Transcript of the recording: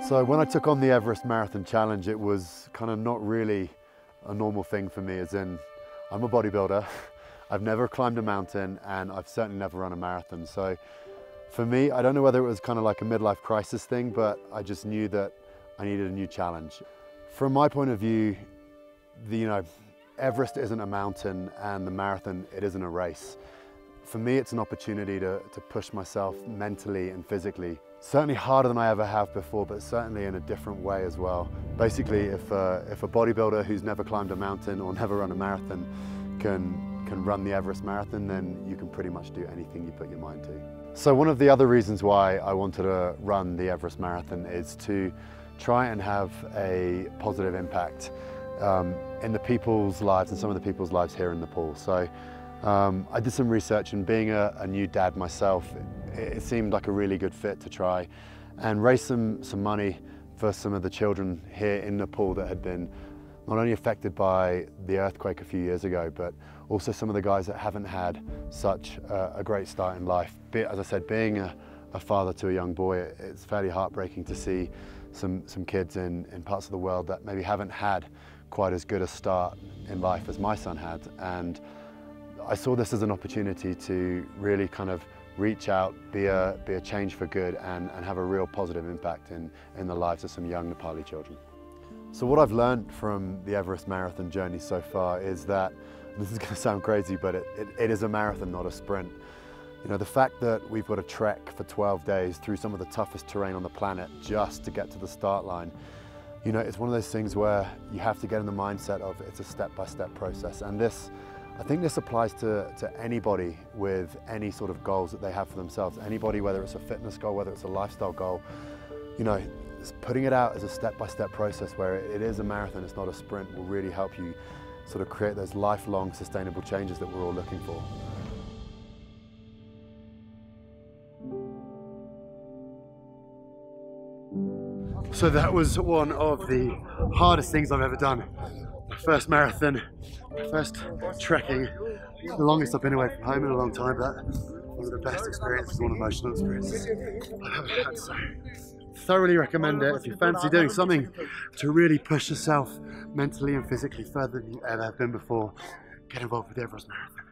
So when I took on the Everest Marathon Challenge, it was kind of not really a normal thing for me, as in I'm a bodybuilder, I've never climbed a mountain, and I've certainly never run a marathon. So for me, I don't know whether it was kind of like a midlife crisis thing, but I just knew that I needed a new challenge. From my point of view, Everest isn't a mountain and the marathon, it isn't a race. For me, it's an opportunity to push myself mentally and physically. Certainly harder than I ever have before, but certainly in a different way as well. Basically, if a bodybuilder who's never climbed a mountain or never run a marathon can run the Everest Marathon, then you can pretty much do anything you put your mind to. So one of the other reasons why I wanted to run the Everest Marathon is to try and have a positive impact in the people's lives and some of the people's lives here in Nepal. So I did some research, and being a new dad myself, it seemed like a really good fit to try and raise some money for some of the children here in Nepal that had been not only affected by the earthquake a few years ago, but also some of the guys that haven't had such a great start in life. As I said, being a father to a young boy, it's fairly heartbreaking to see some kids in parts of the world that maybe haven't had quite as good a start in life as my son had. And I saw this as an opportunity to really kind of reach out, be a change for good, and have a real positive impact in the lives of some young Nepali children. So what I've learned from the Everest Marathon journey so far is that, this is going to sound crazy, but it is a marathon, not a sprint. You know, the fact that we've got to trek for 12 days through some of the toughest terrain on the planet just to get to the start line, you know, it's one of those things where you have to get in the mindset of it's a step-by-step process. And I think this applies to anybody with any sort of goals that they have for themselves. Anybody, whether it's a fitness goal, whether it's a lifestyle goal, you know, putting it out as a step-by-step process where it is a marathon, it's not a sprint, will really help you sort of create those lifelong sustainable changes that we're all looking for. So that was one of the hardest things I've ever done. My first marathon, my first trekking, the longest I've been away from home in a long time, but one of the best experiences, one emotional experiences I've ever had. So thoroughly recommend it if you fancy doing something to really push yourself mentally and physically further than you ever have been before. Get involved with the Everest Marathon.